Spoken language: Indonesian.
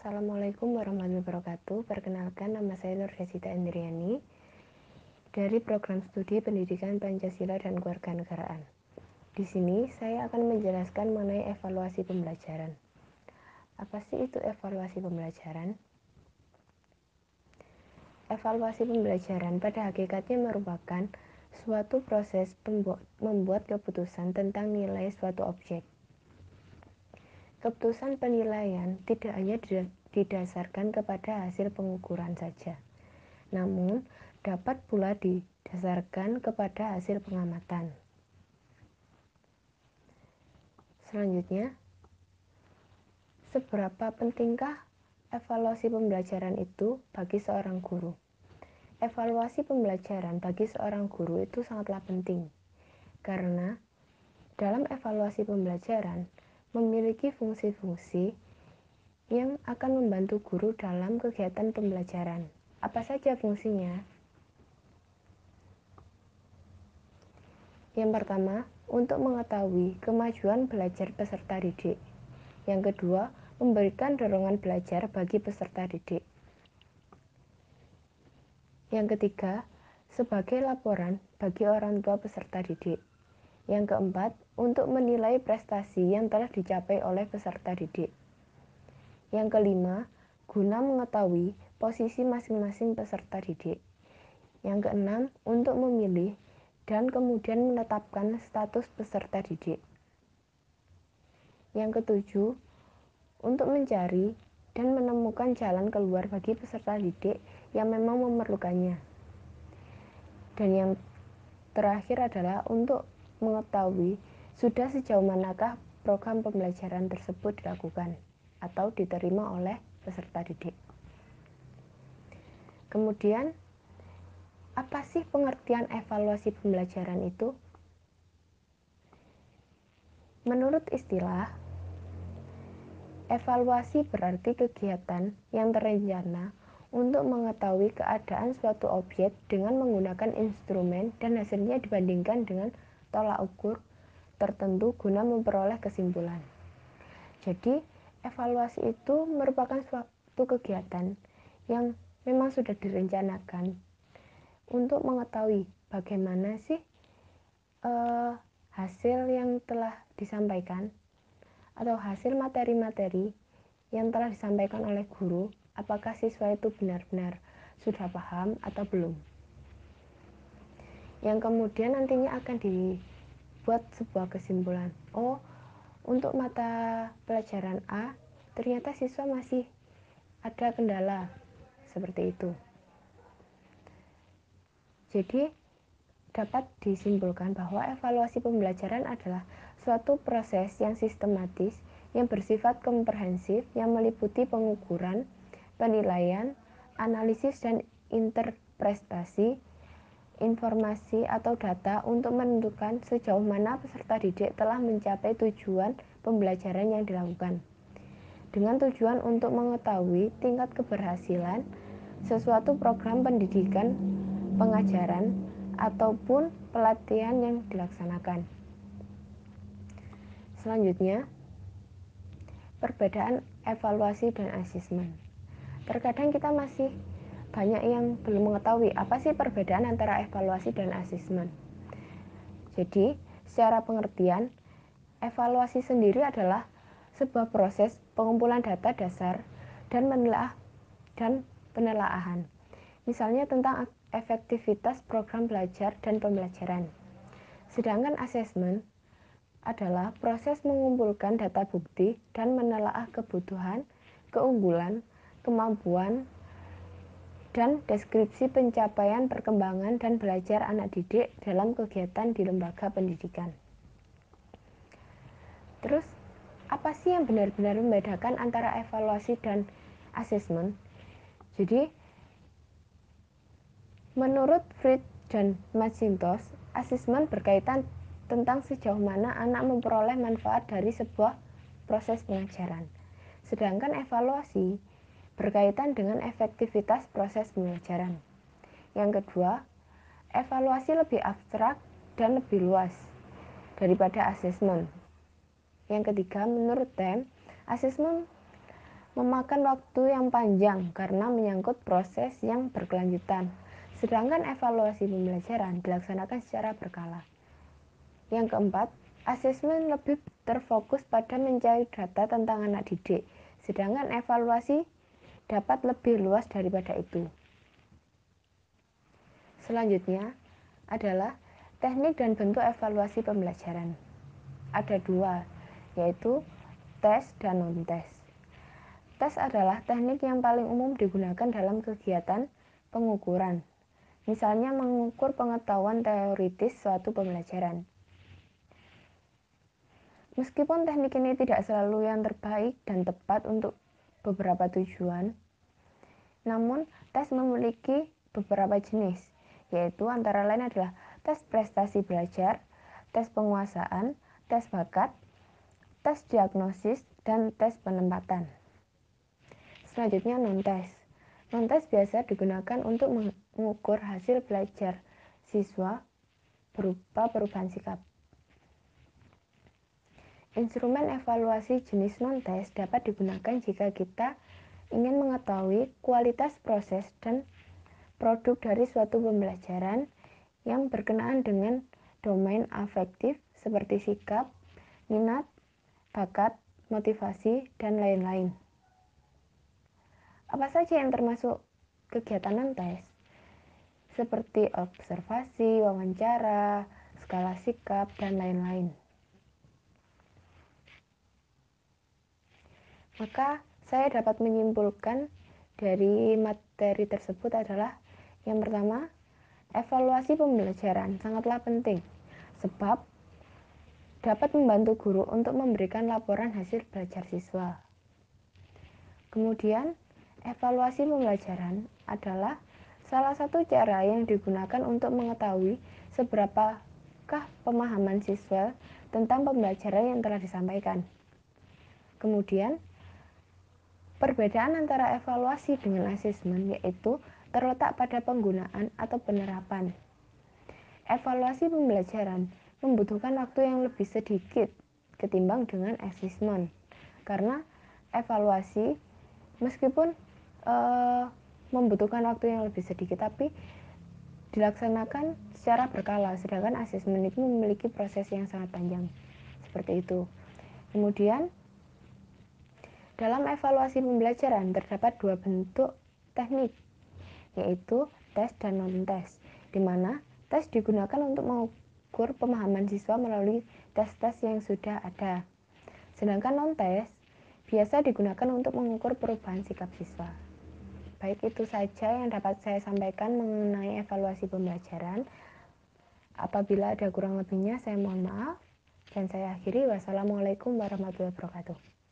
Assalamualaikum warahmatullahi wabarakatuh. Perkenalkan, nama saya Nur Yasita Indriani dari Program Studi Pendidikan Pancasila dan Kewarganegaraan. Di sini saya akan menjelaskan mengenai evaluasi pembelajaran. Apa sih itu evaluasi pembelajaran? Evaluasi pembelajaran pada hakikatnya merupakan suatu proses membuat keputusan tentang nilai suatu objek. Keputusan penilaian tidak hanya didasarkan kepada hasil pengukuran saja, namun dapat pula didasarkan kepada hasil pengamatan. Selanjutnya, seberapa pentingkah evaluasi pembelajaran itu bagi seorang guru? Evaluasi pembelajaran bagi seorang guru itu sangatlah penting, karena dalam evaluasi pembelajaran memiliki fungsi-fungsi yang akan membantu guru dalam kegiatan pembelajaran. Apa saja fungsinya? Yang pertama, untuk mengetahui kemajuan belajar peserta didik. Yang kedua, memberikan dorongan belajar bagi peserta didik. Yang ketiga, sebagai laporan bagi orang tua peserta didik. Yang keempat, untuk menilai prestasi yang telah dicapai oleh peserta didik. Yang kelima, guna mengetahui posisi masing-masing peserta didik. Yang keenam, untuk memilih dan kemudian menetapkan status peserta didik. Yang ketujuh, untuk mencari dan menemukan jalan keluar bagi peserta didik yang memang memerlukannya. Dan yang terakhir adalah untuk mengetahui sudah sejauh manakah program pembelajaran tersebut dilakukan atau diterima oleh peserta didik. Kemudian, apa sih pengertian evaluasi pembelajaran itu? Menurut istilah, evaluasi berarti kegiatan yang terencana untuk mengetahui keadaan suatu objek dengan menggunakan instrumen dan hasilnya dibandingkan dengan tolak ukur tertentu guna memperoleh kesimpulan. Jadi, evaluasi itu merupakan suatu kegiatan yang memang sudah direncanakan untuk mengetahui bagaimana sih hasil yang telah disampaikan atau hasil materi-materi yang telah disampaikan oleh guru, apakah siswa itu benar-benar sudah paham atau belum. Yang kemudian nantinya akan dibuat sebuah kesimpulan. Oh, untuk mata pelajaran A, ternyata siswa masih ada kendala seperti itu. Jadi, dapat disimpulkan bahwa evaluasi pembelajaran adalah suatu proses yang sistematis, yang bersifat komprehensif, yang meliputi pengukuran, penilaian, analisis, dan interpretasi informasi atau data untuk menentukan sejauh mana peserta didik telah mencapai tujuan pembelajaran yang dilakukan. Dengan tujuan untuk mengetahui tingkat keberhasilan sesuatu program pendidikan, pengajaran, ataupun pelatihan yang dilaksanakan. Selanjutnya, perbedaan evaluasi dan asesmen. Terkadang kita masih banyak yang belum mengetahui apa sih perbedaan antara evaluasi dan asesmen. Jadi, secara pengertian, evaluasi sendiri adalah sebuah proses pengumpulan data dasar dan penelaahan. Misalnya tentang efektivitas program belajar dan pembelajaran. Sedangkan asesmen adalah proses mengumpulkan data bukti dan menelaah kebutuhan, keunggulan, kemampuan, dan deskripsi pencapaian perkembangan dan belajar anak didik dalam kegiatan di lembaga pendidikan. Terus, apa sih yang benar-benar membedakan antara evaluasi dan asesmen? Jadi, menurut Fried dan McIntosh, asesmen berkaitan tentang sejauh mana anak memperoleh manfaat dari sebuah proses pengajaran. Sedangkan evaluasi berkaitan dengan efektivitas proses pembelajaran. Yang kedua, evaluasi lebih abstrak dan lebih luas daripada asesmen. Yang ketiga, menurut Them, asesmen memakan waktu yang panjang karena menyangkut proses yang berkelanjutan. Sedangkan evaluasi pembelajaran dilaksanakan secara berkala. Yang keempat, asesmen lebih terfokus pada mencari data tentang anak didik, sedangkan evaluasi dapat lebih luas daripada itu. Selanjutnya adalah teknik dan bentuk evaluasi pembelajaran. Ada dua, yaitu tes dan non-tes. Tes adalah teknik yang paling umum digunakan dalam kegiatan pengukuran, misalnya mengukur pengetahuan teoritis suatu pembelajaran. Meskipun teknik ini tidak selalu yang terbaik dan tepat untuk beberapa tujuan, namun tes memiliki beberapa jenis, yaitu antara lain adalah tes prestasi belajar, tes penguasaan, tes bakat, tes diagnosis, dan tes penempatan. Selanjutnya non-tes. Non-tes biasa digunakan untuk mengukur hasil belajar siswa berupa perubahan sikap. Instrumen evaluasi jenis non-tes dapat digunakan jika kita ingin mengetahui kualitas proses dan produk dari suatu pembelajaran yang berkenaan dengan domain afektif seperti sikap, minat, bakat, motivasi, dan lain-lain. Apa saja yang termasuk kegiatan non-tes? Seperti observasi, wawancara, skala sikap, dan lain-lain. Maka saya dapat menyimpulkan dari materi tersebut adalah yang pertama, evaluasi pembelajaran sangatlah penting sebab dapat membantu guru untuk memberikan laporan hasil belajar siswa. Kemudian, evaluasi pembelajaran adalah salah satu cara yang digunakan untuk mengetahui seberapakah pemahaman siswa tentang pembelajaran yang telah disampaikan. Kemudian, perbedaan antara evaluasi dengan asesmen yaitu terletak pada penggunaan atau penerapan. Evaluasi pembelajaran membutuhkan waktu yang lebih sedikit ketimbang dengan asesmen, karena evaluasi meskipun membutuhkan waktu yang lebih sedikit tapi dilaksanakan secara berkala, sedangkan asesmen itu memiliki proses yang sangat panjang seperti itu. Kemudian dalam evaluasi pembelajaran terdapat dua bentuk teknik, yaitu tes dan non-tes, di mana tes digunakan untuk mengukur pemahaman siswa melalui tes-tes yang sudah ada. Sedangkan non-tes biasa digunakan untuk mengukur perubahan sikap siswa. Baik, itu saja yang dapat saya sampaikan mengenai evaluasi pembelajaran. Apabila ada kurang lebihnya, saya mohon maaf. Dan saya akhiri. Wassalamualaikum warahmatullahi wabarakatuh.